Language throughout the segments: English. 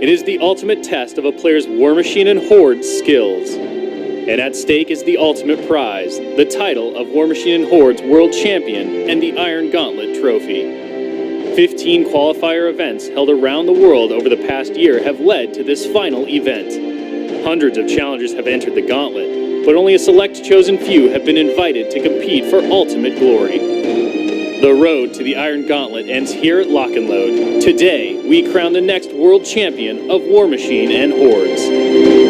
It is the ultimate test of a player's War Machine and Horde skills. And at stake is the ultimate prize, the title of War Machine and Horde's World Champion and the Iron Gauntlet Trophy. 15 qualifier events held around the world over the past year have led to this final event. Hundreds of challengers have entered the gauntlet, but only a select chosen few have been invited to compete for ultimate glory. The road to the Iron Gauntlet ends here at Lock and Load. Today, we crown the next world champion of War Machine and Hordes.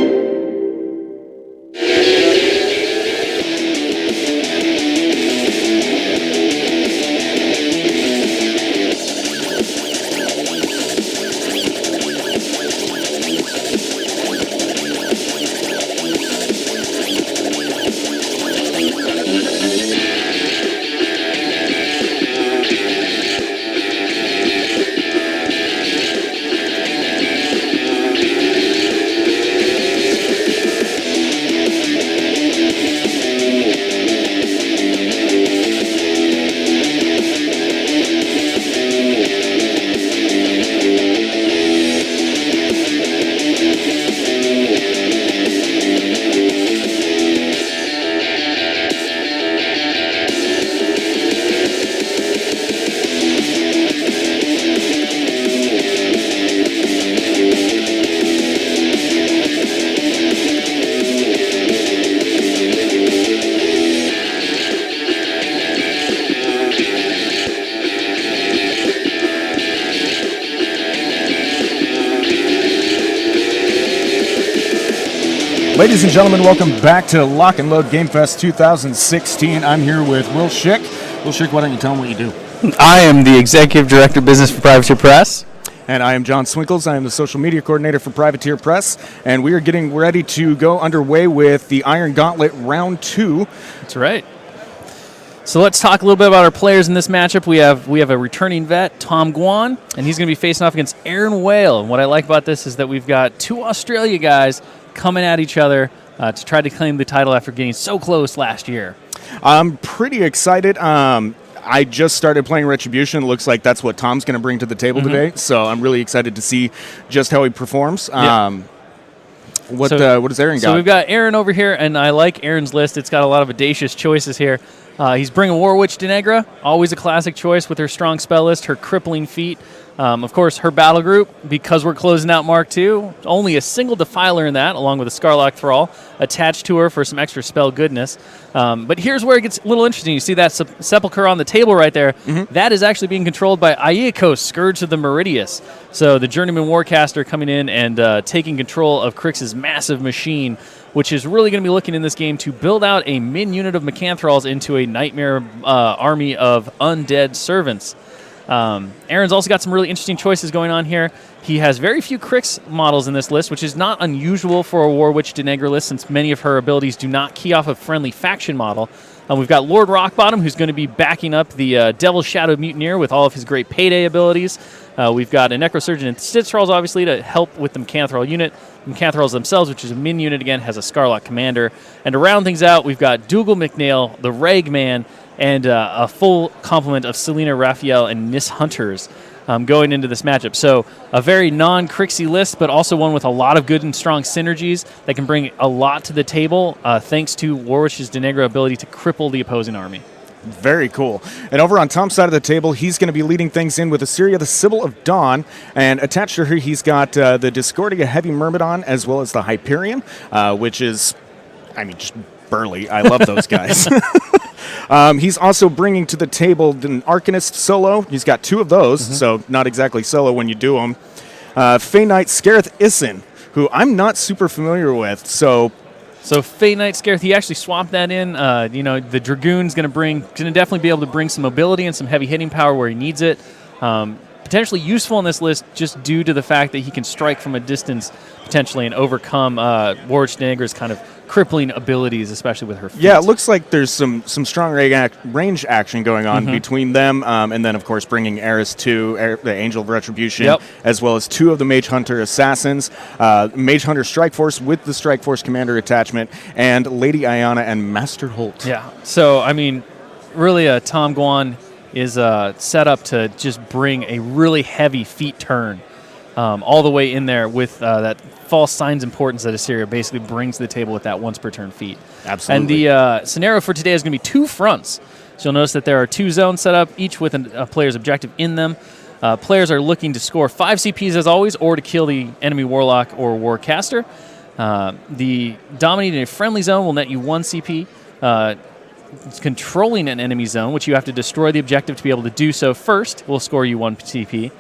Ladies and gentlemen, welcome back to Lock and Load Game Fest 2016. I'm here with Will Shick. Will Shick, why don't you tell them what you do? I am the Executive Director of Business for Privateer Press. And I am John Swinkels. I am the Social Media Coordinator for Privateer Press. And we are getting ready to go underway with the Iron Gauntlet Round 2. That's right. So let's talk a little bit about our players in this matchup. We have a returning vet, Tom Guan, and he's going to be facing off against Aaron Wale. And what I like about this is that we've got two Australia guys coming at each other to try to claim the title after getting so close last year. I'm pretty excited. I just started playing Retribution. It looks like that's what Tom's going to bring to the table today. So I'm really excited to see just how he performs. What does Aaron got? So we've got Aaron over here, and I like Aaron's list. It's got a lot of audacious choices here. He's bringing War Witch Denegra, always a classic choice with her strong spell list, her crippling feat. Of course, her battle group, because we're closing out Mark II, only a single Defiler in that, along with a Scarlock Thrall, attached to her for some extra spell goodness. But here's where it gets a little interesting. You see that Sepulchre on the table right there? That is actually being controlled by Iacos, Scourge of the Meridius. So the Journeyman Warcaster coming in and taking control of Crix's massive machine, which is really going to be looking in this game to build out a min unit of Mechanthrals into a nightmare army of undead servants. Aaron's also got some really interesting choices going on here. He has very few Crix models in this list, which is not unusual for a War Witch Denegra list since many of her abilities do not key off a friendly faction model. We've got Lord Rockbottom, who's going to be backing up the Devil Shadow Mutineer with all of his great payday abilities. We've got a Necrosurgeon and Stitch Thralls, obviously, to help with the Mechanthrall unit. Mechanthralls themselves, which is a min unit, again, has a Scarlock Commander. And to round things out, we've got Dougal McNail, the Ragman, and a full complement of Selena, Raphael, and Nis Hunters going into this matchup. So a very non-Crixy list, but also one with a lot of good and strong synergies that can bring a lot to the table thanks to War Witch's Denegra ability to cripple the opposing army. Very cool. And over on Tom's side of the table, he's going to be leading things in with Assyria, the Sibyl of Dawn. And attached to her, he's got the Discordia Heavy Myrmidon, as well as the Hyperion, which is, I mean, just burly. I love those guys. He's also bringing to the table an Arcanist solo. He's got two of those, so not exactly solo when you do them. Fey Knight Scareth Isin, who I'm not super familiar with, so Fey Knight Scareth, he actually swapped that in. The Dragoon's going to definitely be able to bring some mobility and some heavy hitting power where he needs it. Potentially useful in this list just due to the fact that he can strike from a distance potentially and overcome War Witch Denegra's kind of crippling abilities, especially with her feet. Yeah, it looks like there's some strong range action going on between them, and then, of course, bringing Eris 2, the Angel of Retribution, as well as two of the Mage Hunter Assassins, Mage Hunter Strike Force with the Strike Force Commander attachment, and Lady Ayana and Master Holt. Yeah, so, I mean, really, Tom Guan is set up to just bring a really heavy feet turn all the way in there with that false signs importance that Assyria basically brings to the table with that once per turn feat. Absolutely. And the scenario for today is going to be 2 fronts. So you'll notice that there are 2 zones set up, each with a player's objective in them. Players are looking to score 5 CPs as always, or to kill the enemy warlock or warcaster. The dominating a friendly zone will net you 1 CP. Controlling an enemy zone, which you have to destroy the objective to be able to do so first, will score you 1 CP.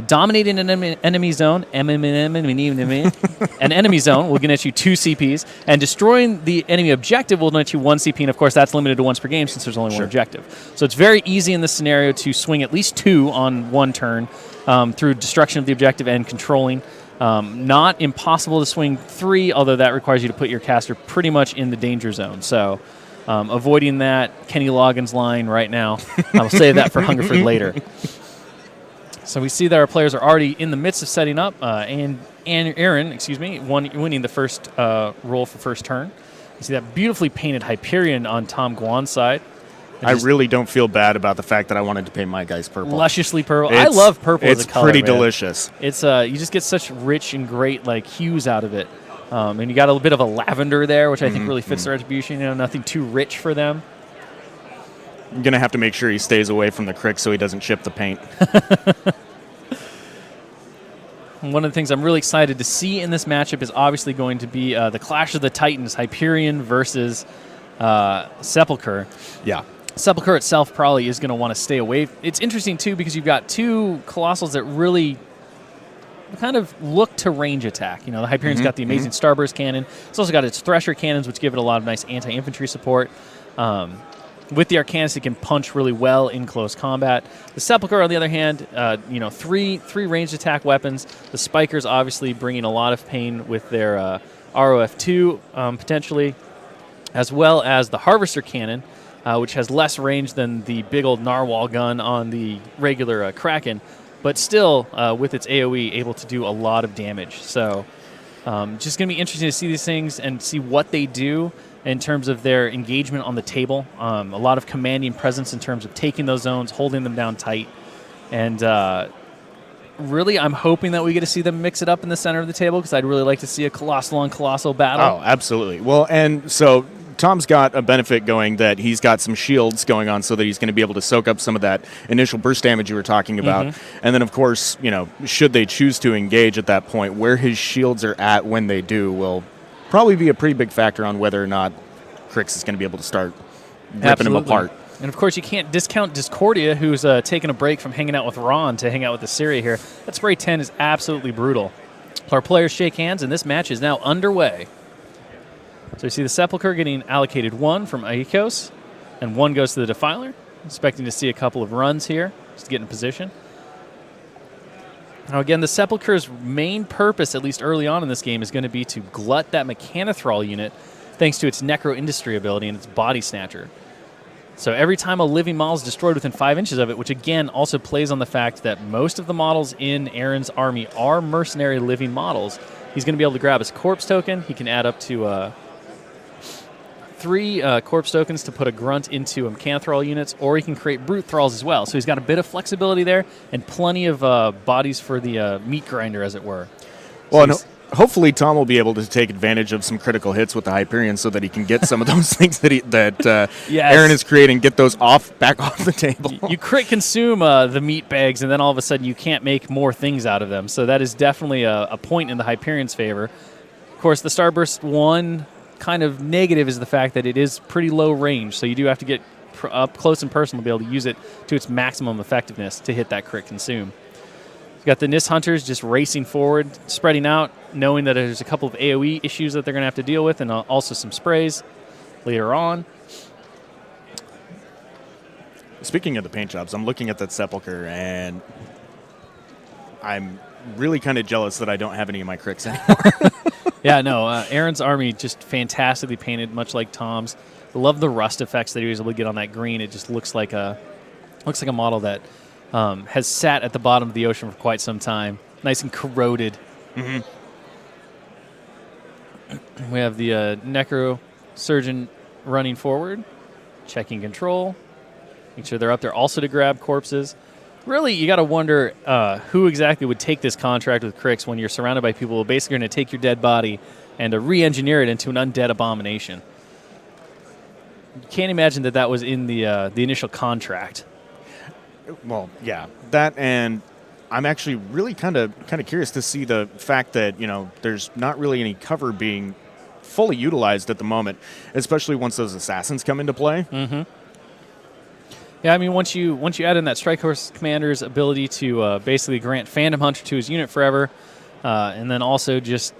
Dominating an enemy zone, an enemy zone will net you 2 CPs, and destroying the enemy objective will net you 1 CP, and of course that's limited to once per game since there's only one objective. So it's very easy in this scenario to swing at least 2 on 1 turn through destruction of the objective and controlling. Not impossible to swing 3, although that requires you to put your caster pretty much in the danger zone. So avoiding that Kenny Loggins line right now. I'll save that for Hungerford later. So we see that our players are already in the midst of setting up, and Aaron, winning the first roll for first turn. You see that beautifully painted Hyperion on Tom Guan's side. I really don't feel bad about the fact that I wanted to paint my guys purple. Lusciously purple. I love purple as a color. It's pretty man. delicious. It's you just get such rich and great like hues out of it. And you got a little bit of a lavender there, which I think really fits the retribution. You know, nothing too rich for them. I'm going to have to make sure he stays away from the crick so he doesn't chip the paint. One of the things I'm really excited to see in this matchup is obviously going to be the Clash of the Titans, Hyperion versus Sepulcher. Yeah. Sepulcher itself probably is going to want to stay away. It's interesting, too, because you've got 2 Colossals that really kind of look to range attack. You know, the Hyperion's got the amazing Starburst cannon. It's also got its Thresher cannons, which give it a lot of nice anti-infantry support. With the Arcanist, it can punch really well in close combat. The Sepulcher, on the other hand, three ranged attack weapons. The Spikers obviously bringing a lot of pain with their ROF2 potentially, as well as the Harvester cannon, which has less range than the big old Narwhal gun on the regular Kraken, but still, with its AoE, able to do a lot of damage. So just going to be interesting to see these things and see what they do in terms of their engagement on the table. A lot of commanding presence in terms of taking those zones, holding them down tight. And really, I'm hoping that we get to see them mix it up in the center of the table because I'd really like to see a colossal on colossal battle. Oh, absolutely. Well, and so Tom's got a benefit going that he's got some shields going on so that he's going to be able to soak up some of that initial burst damage you were talking about. And then, of course, should they choose to engage at that point, where his shields are at when they do will probably be a pretty big factor on whether or not Crix is going to be able to start ripping him apart. And, of course, you can't discount Discordia, who's taking a break from hanging out with Ron to hang out with Assyria here. That spray 10 is absolutely brutal. Our players shake hands, and this match is now underway. So you see the Sepulcher getting allocated 1 from Aikos, and 1 goes to the Defiler. Expecting to see a couple of runs here just to get in position. Now, again, the Sepulcher's main purpose, at least early on in this game, is going to be to glut that Mechanothrall unit thanks to its Necro Industry ability and its Body Snatcher. So every time a living model is destroyed within 5 inches of it, which again also plays on the fact that most of the models in Aaron's army are mercenary living models, he's going to be able to grab his corpse token. He can add up to 3 corpse tokens to put a grunt into a Mechanothrall units, or he can create brute thralls as well. So he's got a bit of flexibility there and plenty of bodies for the meat grinder, as it were. Well, so hopefully Tom will be able to take advantage of some critical hits with the Hyperion so that he can get some of those things that Aaron is creating, get those back off the table. You crit consume the meat bags, and then all of a sudden you can't make more things out of them. So that is definitely a point in the Hyperion's favor. Of course, the Starburst 1 kind of negative is the fact that it is pretty low range, so you do have to get up close and personal to be able to use it to its maximum effectiveness to hit that crit consume. You've got the Nis Hunters just racing forward, spreading out, knowing that there's a couple of AoE issues that they're going to have to deal with, and also some sprays later on. Speaking of the paint jobs, I'm looking at that Sepulcher, and I'm really kind of jealous that I don't have any of my cricks anymore. Yeah, no, Aaron's army just fantastically painted, much like Tom's. I love the rust effects that he was able to get on that green. It just looks like a model that has sat at the bottom of the ocean for quite some time, nice and corroded. We have the Necro Surgeon running forward, checking control, making sure they're up there also to grab corpses. Really, you got to wonder who exactly would take this contract with Crix when you're surrounded by people who are basically going to take your dead body and re-engineer it into an undead abomination. You can't imagine that was in the initial contract. Well, yeah, that, and I'm actually really kind of curious to see the fact that there's not really any cover being fully utilized at the moment, especially once those assassins come into play. Mm-hmm. Yeah, I mean, once you add in that Strike Horse Commander's ability to basically grant Phantom Hunter to his unit forever, and then also just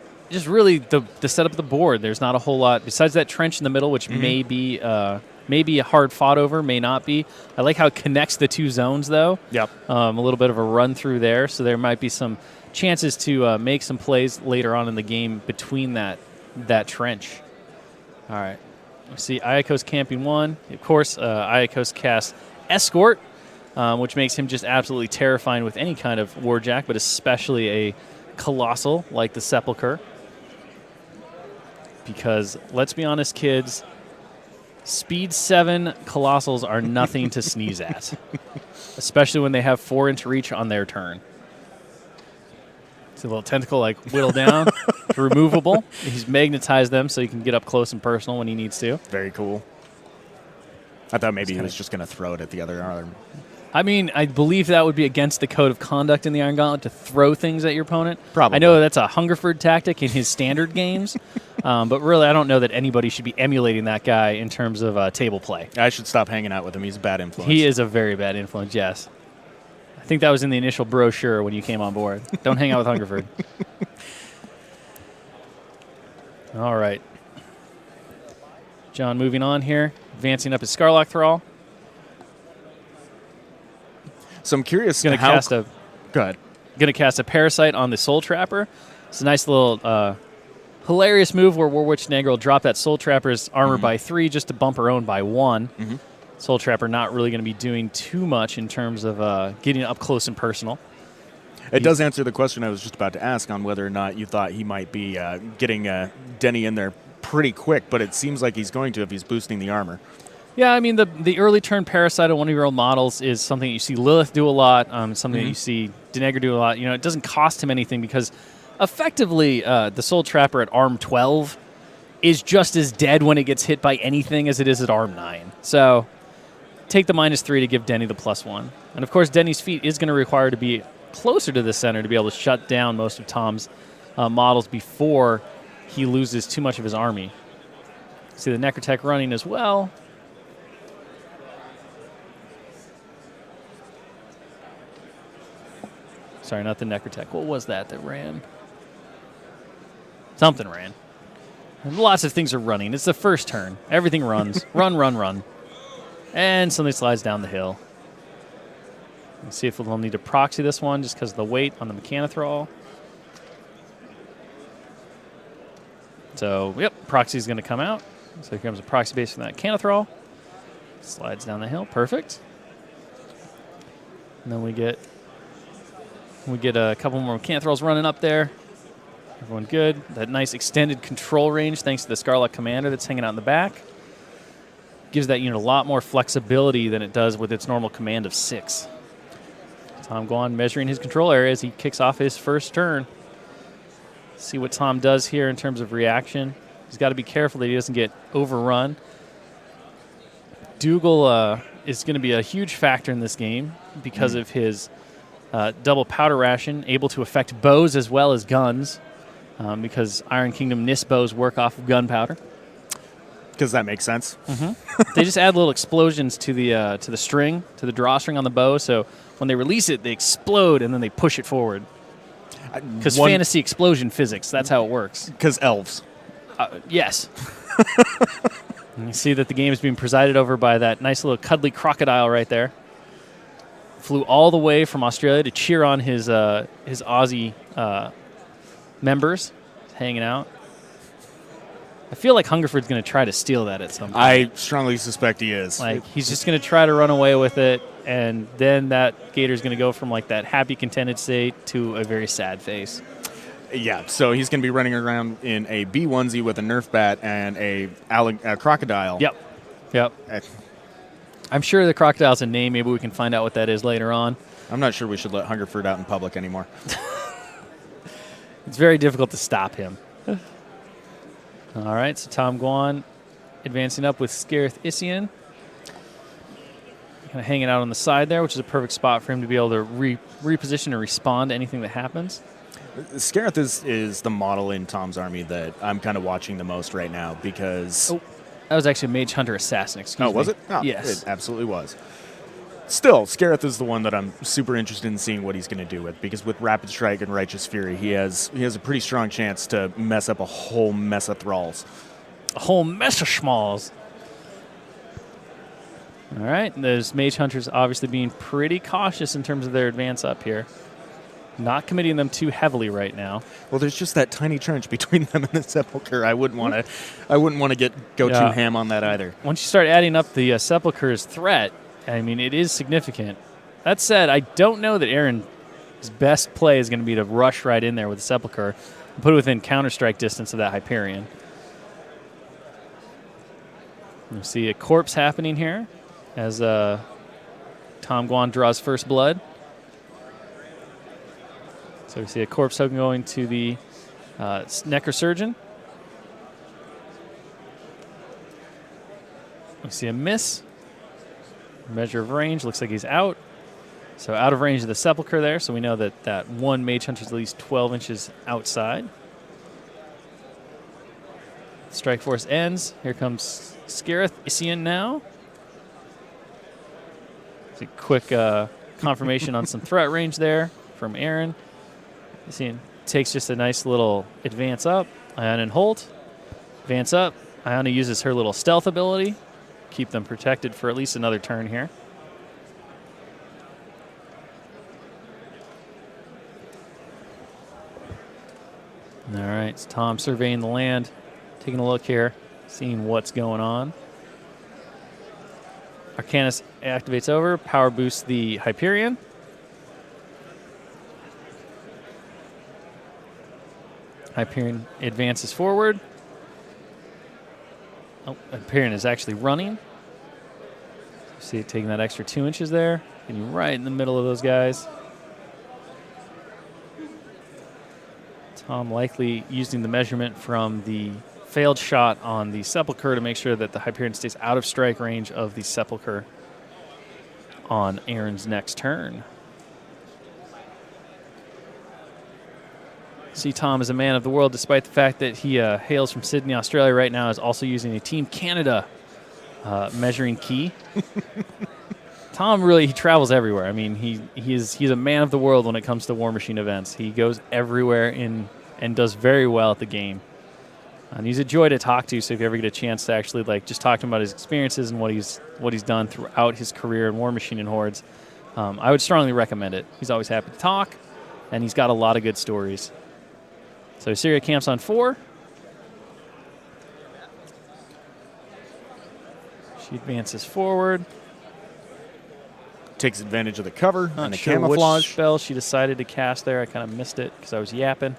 really the setup of the board. There's not a whole lot besides that trench in the middle, which may be a hard fought over, may not be. I like how it connects the two zones, though. Yep. A little bit of a run through there, so there might be some chances to make some plays later on in the game between that trench. All right. We see Iacos camping one. Of course, Iacos casts Escort, which makes him just absolutely terrifying with any kind of warjack, but especially a colossal like the Sepulcher. Because, let's be honest, kids, Speed 7 Colossals are nothing to sneeze at, especially when they have 4-inch reach on their turn. See a little tentacle whittle down, removable. He's magnetized them so he can get up close and personal when he needs to. Very cool. I thought maybe he was just going to throw it at the other arm. I mean, I believe that would be against the code of conduct in the Iron Gauntlet to throw things at your opponent. Probably. I know that's a Hungerford tactic in his standard games, but really I don't know that anybody should be emulating that guy in terms of table play. I should stop hanging out with him. He's a bad influence. He is a very bad influence, yes. I think that was in the initial brochure when you came on board. Don't hang out with Hungerford. All right. John moving on here, advancing up his Scarlock Thrall. So I'm curious Go ahead. Going to cast a Parasite on the Soul Trapper. It's a nice little hilarious move where War Witch Negra will drop that Soul Trapper's armor by 3 just to bump her own by 1. Soul Trapper not really going to be doing too much in terms of getting up close and personal. It does answer the question I was just about to ask on whether or not you thought he might be getting Denny in there pretty quick, but it seems like he's going to if he's boosting the armor. Yeah, I mean, the early turn Parasite on one of your old models is something you see Lilith do a lot, something that you see Denegra do a lot. It doesn't cost him anything because effectively the Soul Trapper at arm 12 is just as dead when it gets hit by anything as it is at arm 9. So take the -3 to give Denny the +1. And of course, Denny's feat is going to require to be closer to the center to be able to shut down most of Tom's models before he loses too much of his army. See the Necrotech running as well. Sorry, not the Necrotech. What was that ran? Something ran. And lots of things are running. It's the first turn. Everything runs. Run. And something slides down the hill. Let's see if we'll need to proxy this one just because of the weight on the Mechanothrall. So, yep, proxy is going to come out. So here comes a proxy base from that Mechanothrall. Slides down the hill. Perfect. And then we get a couple more Mechanothralls running up there. Everyone good. That nice extended control range thanks to the Scarlock Commander that's hanging out in the back. Gives that unit a lot more flexibility than it does with its normal command of 6. Tom Guan measuring his control area as he kicks off his first turn. See what Tom does here in terms of reaction. He's got to be careful that he doesn't get overrun. Dougal is going to be a huge factor in this game because of his double powder ration, able to affect bows as well as guns, because Iron Kingdom NIST bows work off of gunpowder. Because that makes sense. They just add little explosions to the string, to the drawstring on the bow, so when they release it, they explode and then they push it forward. Because fantasy explosion physics, that's how it works. Because elves. Yes. And you see that the game is being presided over by that nice little cuddly crocodile right there. Flew all the way from Australia to cheer on his Aussie members hanging out. I feel like Hungerford's going to try to steal that at some point. I strongly suspect he is. Like, he's just going to try to run away with it, and then that gator's going to go from like that happy, contented state to a very sad face. Yeah, so he's going to be running around in a bee onesie with a Nerf bat and a crocodile. Yep. I'm sure the crocodile's a name. Maybe we can find out what that is later on. I'm not sure we should let Hungerford out in public anymore. It's very difficult to stop him. All right, so Tom Guan advancing up with Scareth Isian. Kind of hanging out on the side there, which is a perfect spot for him to be able to reposition and respond to anything that happens. Scareth is the model in Tom's army that I'm kind of watching the most right now because... Oh, that was actually a Mage Hunter Assassin, excuse me. Oh, was it? Oh, yes. It absolutely was. Still, Scareth is the one that I'm super interested in seeing what he's going to do with, because with Rapid Strike and Righteous Fury, he has a pretty strong chance to mess up a whole mess of thralls. A whole mess of schmalls. All right, those Mage Hunters obviously being pretty cautious in terms of their advance up here. Not committing them too heavily right now. Well, there's just that tiny trench between them and the Sepulchre. I wouldn't want to go too ham on that either. Once you start adding up the Sepulchre's threat, I mean, it is significant. That said, I don't know that Aaron's best play is going to be to rush right in there with the Sepulchre and put it within counter-strike distance of that Hyperion. You see a corpse happening here as Tom Guan draws first blood. So we see a corpse token going to the Necrosurgeon. We see a miss. Measure of range, looks like he's out. So out of range of the Sepulchre there, so we know that that one Mage Hunter is at least 12 inches outside. Strike Force ends. Here comes Scareth Isian now. It's a quick confirmation on some threat range there from Aaron. Isian takes just a nice little advance up. Ion and Holt. Advance up. Iona uses her little stealth ability. Keep them protected for at least another turn here. All right, it's Tom surveying the land, taking a look here, seeing what's going on. Arcanus activates over, power boosts the Hyperion. Hyperion advances forward. Oh, Hyperion is actually running. See it taking that extra 2 inches there. Getting right in the middle of those guys. Tom likely using the measurement from the failed shot on the Sepulchre to make sure that the Hyperion stays out of strike range of the Sepulchre on Aaron's next turn. See, Tom is a man of the world, despite the fact that he hails from Sydney, Australia right now, is also using a Team Canada measuring key. Tom really, he travels everywhere. I mean, he's a man of the world when it comes to Warmachine events. He goes everywhere and does very well at the game. And he's a joy to talk to, so if you ever get a chance to actually just talk to him about his experiences and what he's done throughout his career in Warmachine and Hordes, I would strongly recommend it. He's always happy to talk, and he's got a lot of good stories. So Syria camps on 4. She advances forward. Takes advantage of the cover Not and the sure camouflage. which spell she decided to cast there. I kind of missed it because I was yapping.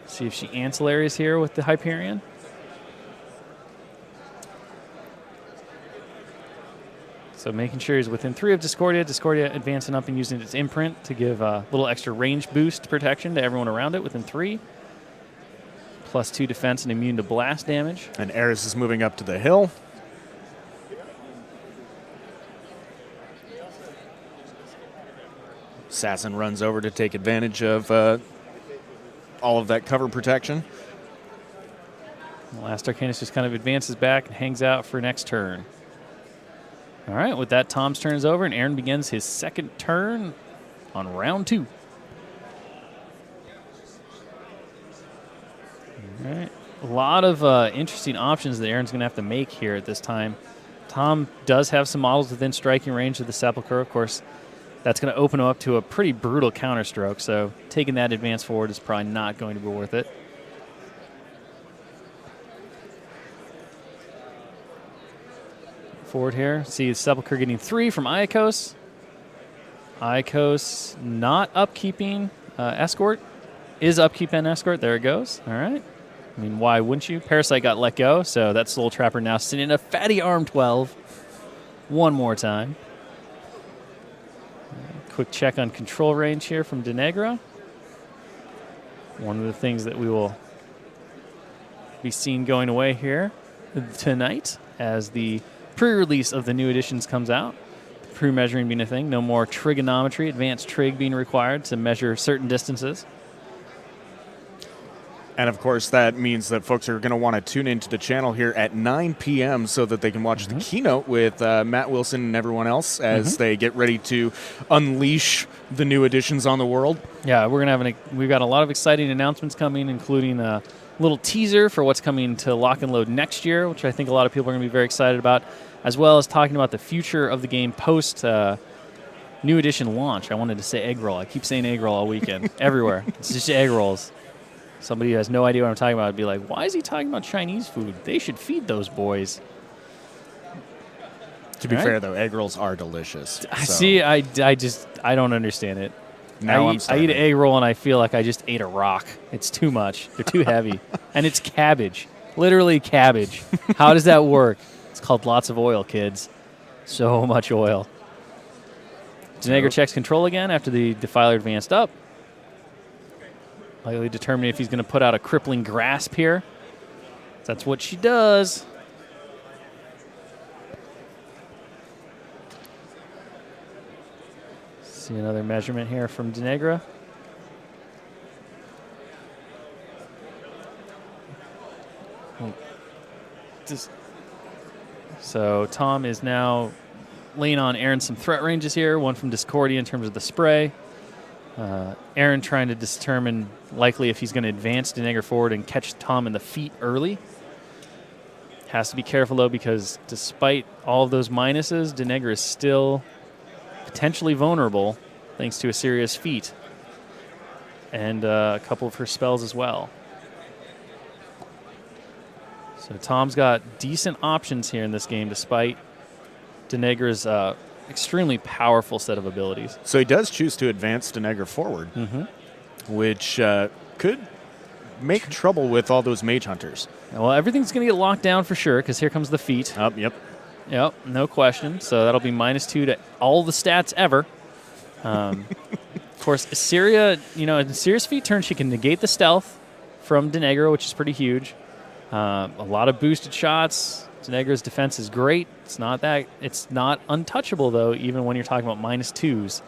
See if she ancillaries here with the Hyperion. So making sure he's within 3 of Discordia. Discordia advancing up and using its imprint to give a little extra range boost protection to everyone around it within 3. +2 defense and immune to blast damage. And Eris is moving up to the hill. Assassin runs over to take advantage of all of that cover protection. The last Arcanus just kind of advances back and hangs out for next turn. All right, with that, Tom's turn is over, and Aaron begins his second turn on round 2. All right, a lot of interesting options that Aaron's going to have to make here at this time. Tom does have some models within striking range of the Sepulchre. Of course, that's going to open him up to a pretty brutal counterstroke, so taking that advance forward is probably not going to be worth it. Forward here. See the Sepulchre getting 3 from Iacos. Iacos not upkeeping escort. Is upkeep and escort. There it goes. All right. I mean, why wouldn't you? Parasite got let go, so that Soul Trapper now sitting in a fatty arm 12. One more time. Quick check on control range here from Denegra. One of the things that we will be seen going away here tonight as the pre-release of the new editions comes out. Pre-measuring being a thing. No more trigonometry, advanced trig being required to measure certain distances. And, of course, that means that folks are going to want to tune into the channel here at 9 p.m. so that they can watch the keynote with Matt Wilson and everyone else as they get ready to unleash the new additions on the world. Yeah, we're going to have we've got a lot of exciting announcements coming, including a little teaser for what's coming to Lock and Load next year, which I think a lot of people are going to be very excited about, as well as talking about the future of the game post new edition launch. I wanted to say egg roll. I keep saying egg roll all weekend, everywhere. It's just egg rolls. Somebody who has no idea what I'm talking about would be like, why is he talking about Chinese food? They should feed those boys. To be fair, though, egg rolls are delicious. So. See, I don't understand it. Now I eat an egg roll and I feel like I just ate a rock. It's too much. They're too heavy. And it's cabbage. Literally cabbage. How does that work? It's called lots of oil, kids. So much oil. Denegra checks control again after the Defiler advanced up. Likely determining if he's going to put out a crippling grasp here. That's what she does. See another measurement here from Denegra. So Tom is now laying on Aaron some threat ranges here. One from Discordia in terms of the spray. Aaron trying to determine likely if he's going to advance Denegra forward and catch Tom in the feet early. Has to be careful, though, because despite all of those minuses, Denegra is still potentially vulnerable thanks to a serious feat and a couple of her spells as well. So Tom's got decent options here in this game despite Denegra's extremely powerful set of abilities. So he does choose to advance Denegra forward, which could make trouble with all those mage hunters. Well, everything's going to get locked down for sure because here comes the feat. Yep, no question. So that'll be -2 to all the stats ever. Of course, Assyria, in Assyria's feat turn, she can negate the stealth from Denegra, which is pretty huge. A lot of boosted shots. Denegra's defense is great. It's not untouchable, though, even when you're talking about -2s.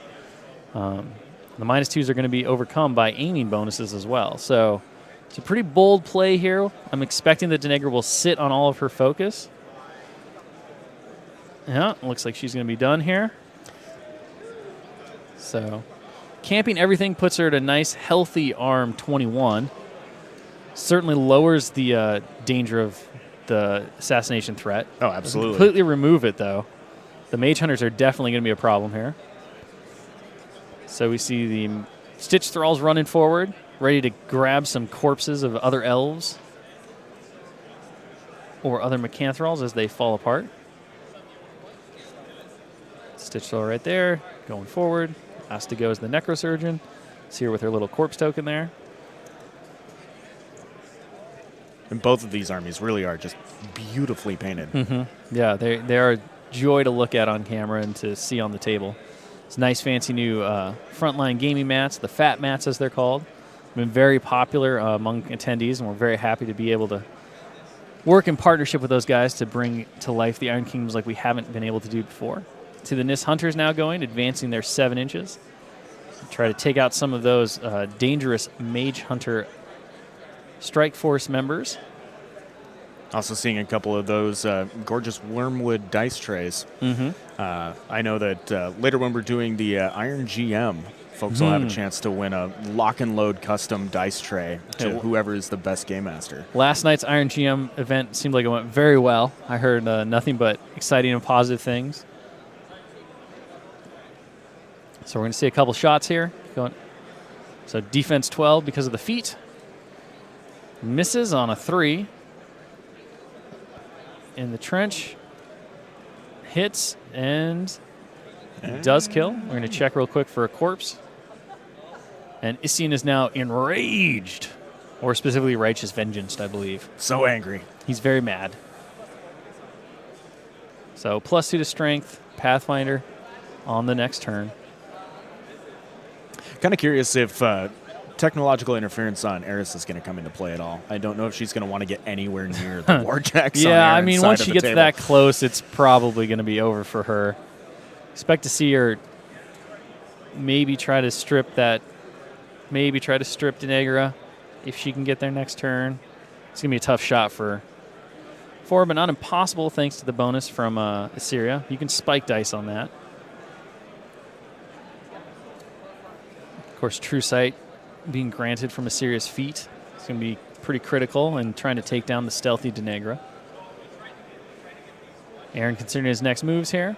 The -2s are going to be overcome by aiming bonuses as well. So it's a pretty bold play here. I'm expecting that Denegra will sit on all of her focus. Yeah, looks like she's going to be done here. So camping everything puts her at a nice, healthy arm 21. Certainly lowers the danger of the assassination threat. Oh, absolutely. Doesn't completely remove it, though. The mage hunters are definitely going to be a problem here. So we see the Stitch Thralls running forward, ready to grab some corpses of other elves or other Mechanthrals as they fall apart. Stitch Thrall right there, going forward. Last to go is the Necrosurgeon. See her with her little corpse token there. And both of these armies really are just beautifully painted. Yeah, they are a joy to look at on camera and to see on the table. It's nice, fancy new frontline gaming mats, the fat mats as they're called. Been very popular among attendees, and we're very happy to be able to work in partnership with those guys to bring to life the Iron Kingdoms like we haven't been able to do before. To the Nis Hunters now going, advancing their 7 inches. Try to take out some of those dangerous Mage Hunter Strike Force members. Also seeing a couple of those gorgeous wormwood dice trays. I know that later when we're doing the Iron GM, folks will have a chance to win a lock and load custom dice tray to whoever is the best game master. Last night's Iron GM event seemed like it went very well. I heard nothing but exciting and positive things. So we're going to see a couple shots here. So defense 12 because of the feat. Misses on a 3. In the trench. Hits and does kill. We're going to check real quick for a corpse. And Isian is now enraged. or specifically Righteous Vengeance, I believe. So angry. He's very mad. So +2 to strength, Pathfinder on the next turn. Kind of curious if technological interference on Eris is going to come into play at all. I don't know if she's going to want to get anywhere near the Warjacks. Yeah, on I Aaron's mean, side once of she the gets table. that close, it's probably going to be over for her. Expect to see her maybe try to strip Denegra if she can get there next turn. It's going to be a tough shot for her, but not impossible thanks to the bonus from Assyria. You can spike dice on that. Of course, True Sight being granted from Assyria's feet. It's going to be pretty critical in trying to take down the stealthy Denegra. Aaron considering his next moves here.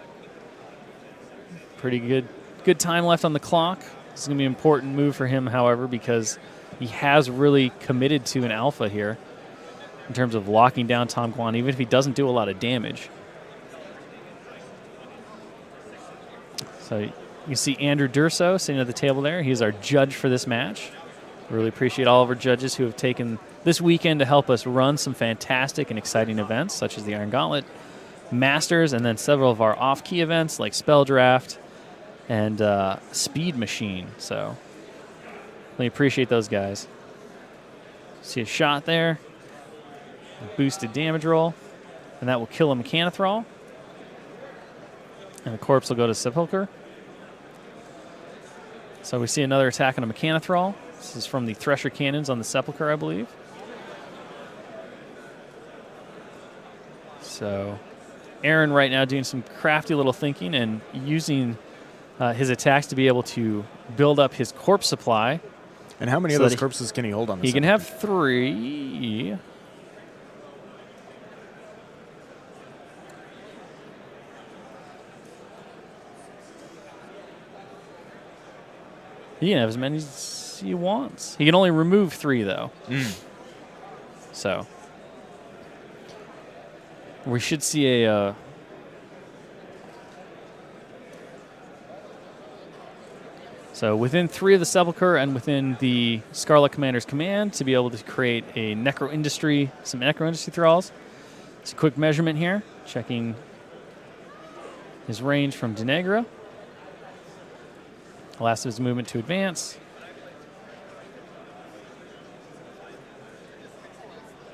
Pretty good time left on the clock. This is going to be an important move for him, however, because he has really committed to an alpha here in terms of locking down Tom Guan, even if he doesn't do a lot of damage. So you can see Andrew Durso sitting at the table there. He's our judge for this match. Really appreciate all of our judges who have taken this weekend to help us run some fantastic and exciting events, such as the Iron Gauntlet Masters, and then several of our off-key events like Spell Draft and Speed Machine. So really appreciate those guys. See a shot there. A boosted damage roll. And that will kill a Mechanothrall. And the corpse will go to Sepulcher. So we see another attack on a Mechanothrall. This is from the Thresher Cannons on the Sepulcher, I believe. So Aaron right now doing some crafty little thinking and using his attacks to be able to build up his corpse supply. And how many of those corpses can he hold on the He can have 3. He can have as many as he wants. He can only remove 3, though. So we should see a so within 3 of the Sepulcher and within the Scarlet Commander's command to be able to create a some Necro Industry thralls. It's a quick measurement here, checking his range from Denegra. Last of his movement to advance.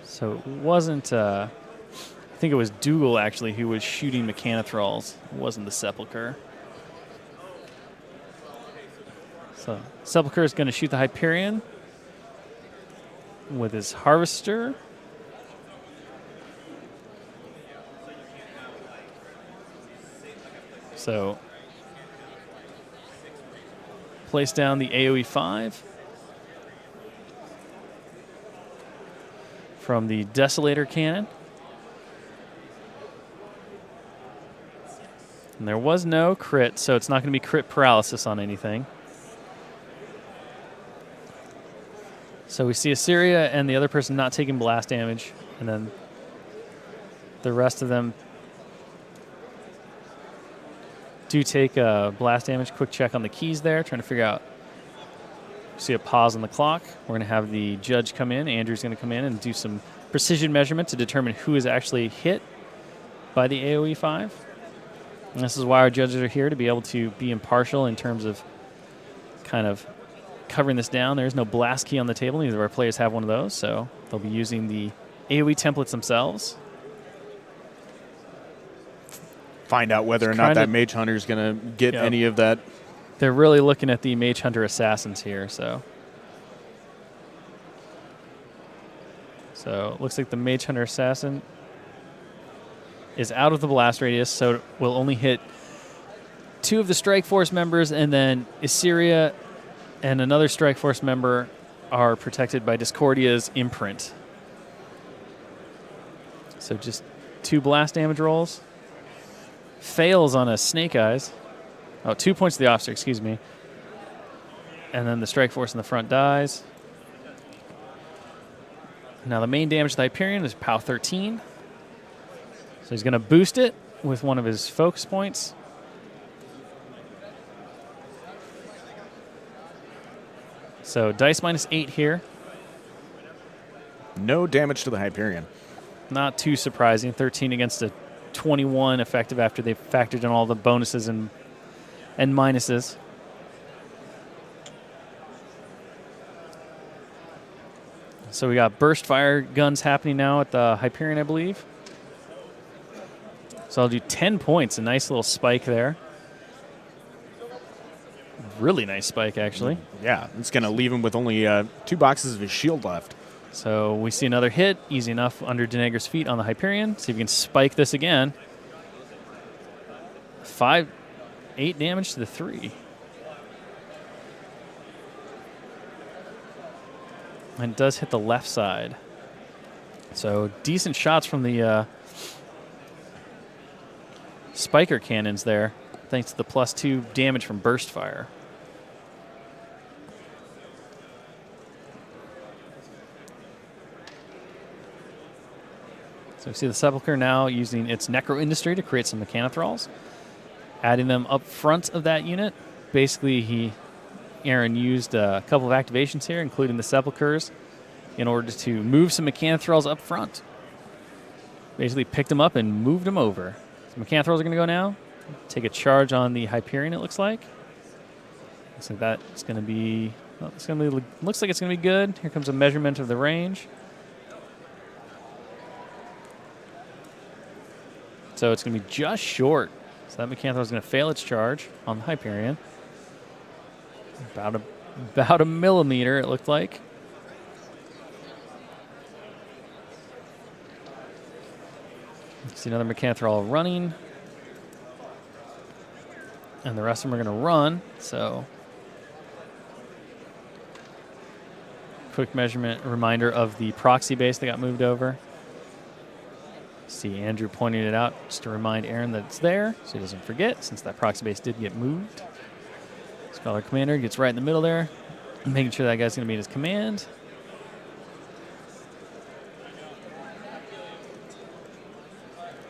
So it wasn't, I think it was Dougal actually who was shooting Mechanothralls. It wasn't the Sepulcher. So Sepulcher is going to shoot the Hyperion with his Harvester. So place down the AoE 5 from the Desolator Cannon. And there was no crit, so it's not going to be crit paralysis on anything. So we see Assyria and the other person not taking blast damage, and then the rest of them do take blast damage. Quick check on the keys there, trying to figure out. See a pause on the clock. We're going to have the judge come in. Andrew's going to come in and do some precision measurement to determine who is actually hit by the AoE 5. And this is why our judges are here, to be able to be impartial in terms of kind of covering this down. There's no blast key on the table. Neither of our players have one of those, so they'll be using the AoE templates themselves. Find out whether or not that Mage Hunter is going to get any of that. They're really looking at the Mage Hunter Assassins here, so. So it looks like the Mage Hunter Assassin is out of the blast radius, so it will only hit 2 of the Strike Force members, and then Assyria and another Strike Force member are protected by Discordia's imprint. So just 2 blast damage rolls. Fails on a Snake Eyes. Oh, 2 points to the officer, excuse me. And then the Strike Force in the front dies. Now the main damage to the Hyperion is POW 13. So he's going to boost it with one of his focus points. So dice -8 here. No damage to the Hyperion. Not too surprising. 13 against a 21 effective after they factored in all the bonuses and minuses. So we got burst fire guns happening now at the Hyperion, I believe. So I'll do 10 points. A nice little spike there. Really nice spike, actually. Yeah, it's going to leave him with only 2 boxes of his shield left. So we see another hit. Easy enough under Denegra's feet on the Hyperion. See if we can spike this again. 8 damage to the 3. And it does hit the left side. So decent shots from the spiker cannons there, thanks to the +2 damage from burst fire. So we see the Sepulchre now using its Necro Industry to create some Mechanothralls, adding them up front of that unit. Basically, Aaron used a couple of activations here, including the Sepulchres, in order to move some Mechanothralls up front. Basically picked them up and moved them over. So Mechanothralls are going to go now. Take a charge on the Hyperion, it looks like. Looks like that's going to be... Well, looks like it's going to be good. Here comes a measurement of the range. So it's going to be just short. So that Mechanothrall is going to fail its charge on the Hyperion. About a millimeter, it looked like. See another Mechanothrall running. And the rest of them are going to run, so... Quick measurement, reminder of the proxy base that got moved over. See Andrew pointing it out just to remind Aaron that it's there, so he doesn't forget, since that proxy base did get moved. Scholar Commander gets right in the middle there, making sure that guy's going to be in his command.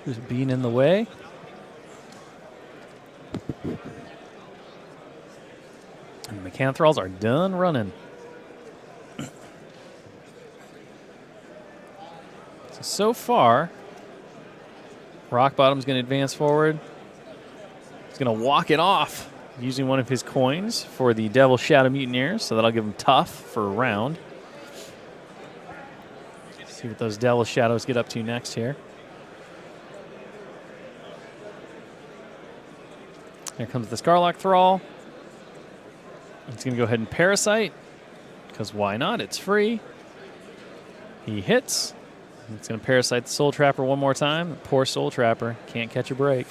Who's being in the way? And the Mechanothralls are done running. So far, Rock Bottom's going to advance forward. He's going to walk it off using one of his coins for the Devil Shadow Mutineers, so that'll give him tough for a round. See what those Devil Shadows get up to next here. Here comes the Scarlock Thrall. He's going to go ahead and Parasite, because why not? It's free. He hits. It's going to Parasite the Soul Trapper one more time. Poor Soul Trapper. Can't catch a break.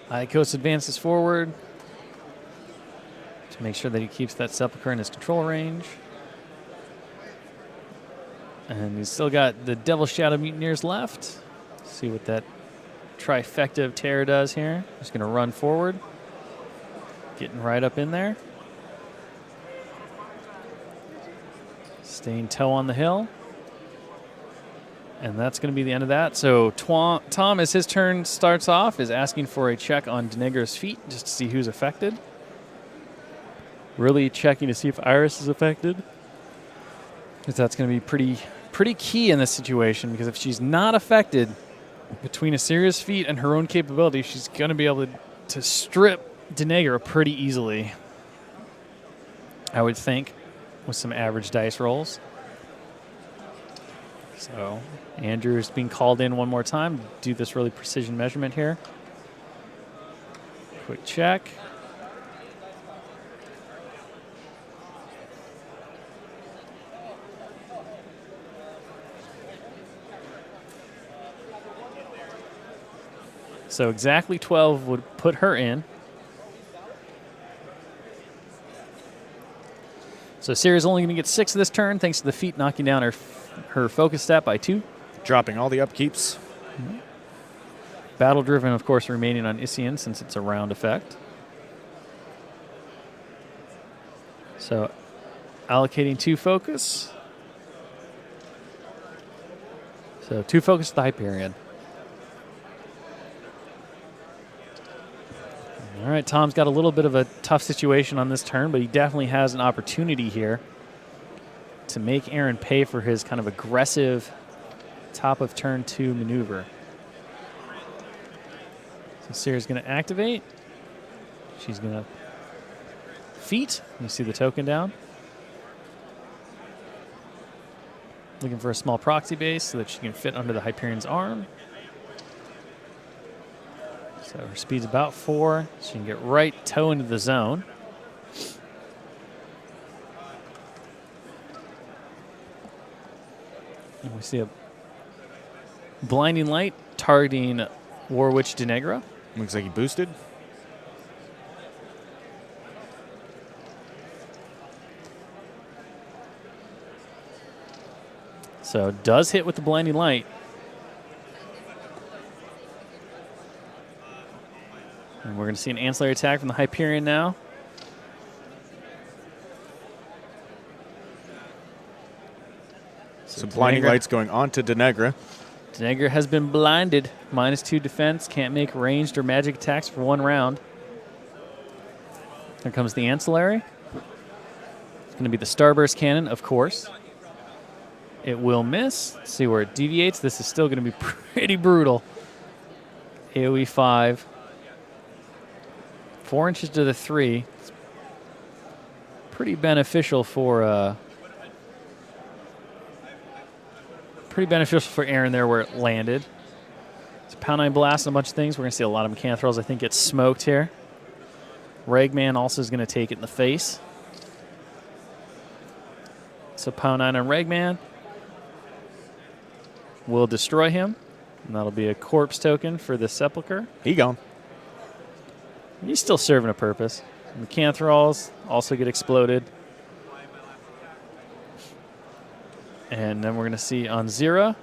Iacos advances forward to make sure that he keeps that Sepulchre in his control range. And he's still got the Devil Shadow Mutineers left. See what that trifecta of terror does here. Just going to run forward. Getting right up in there. Staying toe on the hill. And that's going to be the end of that. So Tom, as his turn starts off, is asking for a check on Denegra's feet just to see who's affected. Really checking to see if Iris is affected, because that's going to be pretty key in this situation, because if she's not affected between a serious feat and her own capability, she's going to be able to strip Denegra pretty easily, I would think, with some average dice rolls. So Andrew is being called in one more time to do this really precision measurement here. Quick check. So exactly 12 would put her in. So Siri's only going to get 6 this turn, thanks to the feat knocking down her focus stat by 2. Dropping all the upkeeps. Mm-hmm. Battle Driven, of course, remaining on Isian since it's a round effect. So allocating 2 focus. So 2 focus to the Hyperion. All right, Tom's got a little bit of a tough situation on this turn, but he definitely has an opportunity here to make Aaron pay for his kind of aggressive top of turn 2 maneuver. So Sarah's going to activate. She's going to feet. You see the token down. Looking for a small proxy base so that she can fit under the Hyperion's arm. So her speed's about 4. She can get right toe into the zone. And we see a blinding light targeting War Witch Denegra. Looks like he boosted. So does hit with the blinding light. And we're going to see an ancillary attack from the Hyperion now. So blinding light's going on to Denegra. Denegra has been blinded. -2 defense. Can't make ranged or magic attacks for 1 round. Here comes the ancillary. It's going to be the Starburst Cannon, of course. It will miss. Let's see where it deviates. This is still going to be pretty brutal. AoE 5. 4 inches to the 3. It's pretty beneficial for Aaron there where it landed. It's a Pound 9 Blast and a bunch of things. We're going to see a lot of Mechanthrals, I think, get smoked here. Ragman also is going to take it in the face. So Pound 9 on Ragman will destroy him. And that'll be a corpse token for the Sepulcher. He gone. He's still serving a purpose. Mechanthrals also get exploded. And then we're going to see on Zera.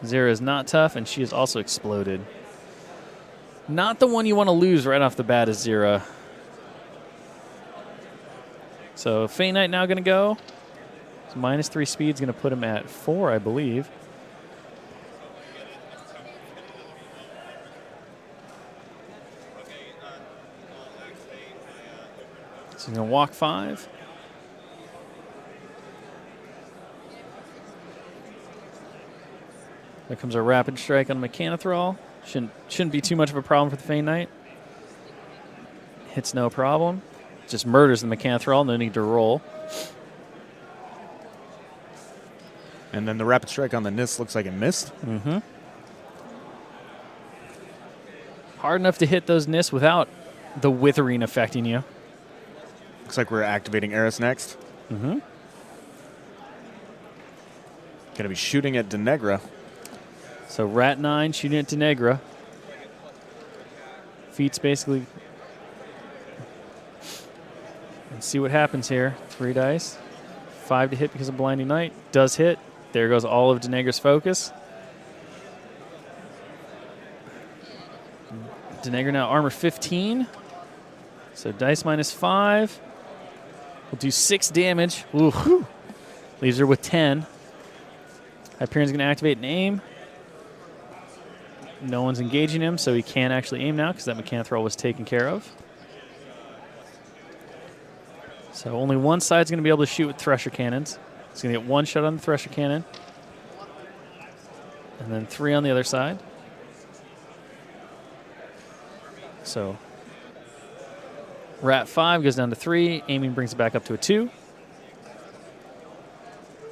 Zera is not tough, and she is also exploded. Not the one you want to lose right off the bat is Zera. So Fey Knight now going to go. So -3 speed is going to put him at 4, I believe. So he's going to walk 5. There comes a Rapid Strike on Mechanthrol. Shouldn't be too much of a problem for the Fey Knight. Hits no problem. Just murders the Mechanthrol, no need to roll. And then the Rapid Strike on the Nis looks like it missed. Mm-hmm. Hard enough to hit those Nis without the withering affecting you. Looks like we're activating Eris next. Mm-hmm. Going to be shooting at Denegra. So Rat 9 shooting at Denegra. Feats basically. Let's see what happens here. 3 dice. 5 to hit because of Blinding Light. Does hit. There goes all of Denegra's focus. Denegra now armor 15. So dice -5. We'll do 6 damage. Ooh. Leaves her with 10. Hyperion's going to activate and aim. No one's engaging him, so he can't actually aim now because that Mechanthrol was taken care of. So only one side's going to be able to shoot with Thresher Cannons. He's going to get 1 shot on the Thresher Cannon. And then 3 on the other side. So Rat 5 goes down to 3. Aiming brings it back up to a 2.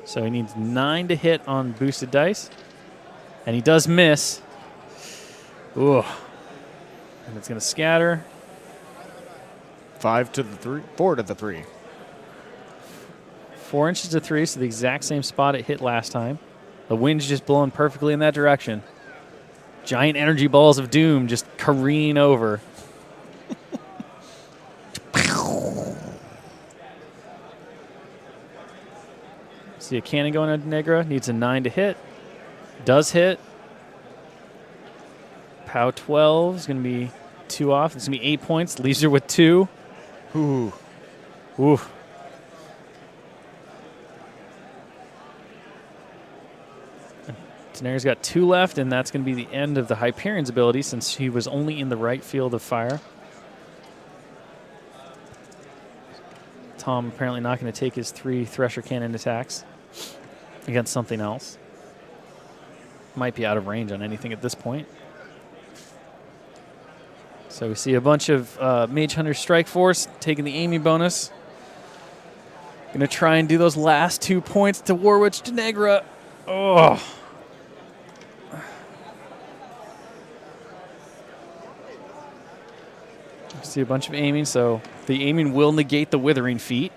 So he needs 9 to hit on boosted dice. And he does miss. Ooh. And it's going to scatter. 5 to the 3. 4 to the 3. 4 inches to 3, so the exact same spot it hit last time. The wind's just blowing perfectly in that direction. Giant energy balls of doom just careening over. See a cannon going on Denegra. Needs a 9 to hit. Does hit. POW 12 is going to be 2 off. It's going to be 8 points. Leaves her with 2. Ooh. Ooh. Daenerys got 2 left, and that's going to be the end of the Hyperion's ability since he was only in the right field of fire. Tom apparently not going to take his 3 Thresher Cannon attacks against something else. Might be out of range on anything at this point. So we see a bunch of Mage Hunter Strike Force taking the aiming bonus. Going to try and do those last 2 points to War Witch Denegra. Oh. See a bunch of aiming, so the aiming will negate the Withering Feat,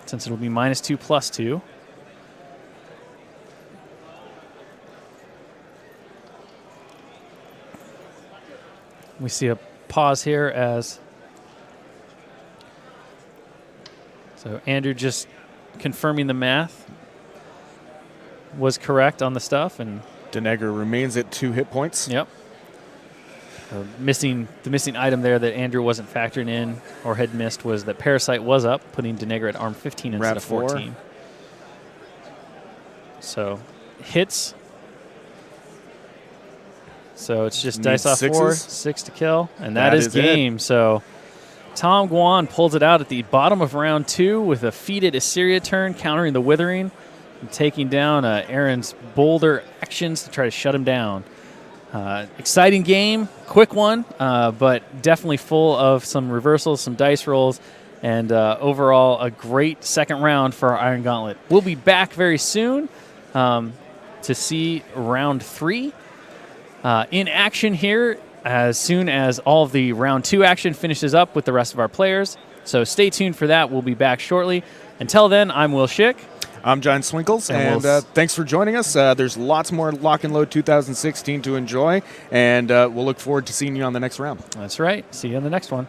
since it'll be -2/+2. We see a pause here as so Andrew just confirming the math was correct on the stuff, and Denegra remains at 2 hit points. yep. The missing item there that Andrew wasn't factoring in or had missed was that Parasite was up, putting Denegra at arm 15 instead of 14. So hits. So it's just dice off 4, 6 to kill, and that is game. So Tom Guan pulls it out at the bottom of round 2 with a Feated Assyria turn, countering the Withering, and taking down Aaron's Boulder actions to try to shut him down. Exciting game, quick one, but definitely full of some reversals, some dice rolls, and overall a great second round for our Iron Gauntlet. We'll be back very soon to see round 3 in action here as soon as all of the round 2 action finishes up with the rest of our players. So stay tuned for that. We'll be back shortly. Until then, I'm Will Shick. I'm John Swinkels, and thanks for joining us. There's lots more Lock and Load 2016 to enjoy, and we'll look forward to seeing you on the next round. That's right. See you on the next one.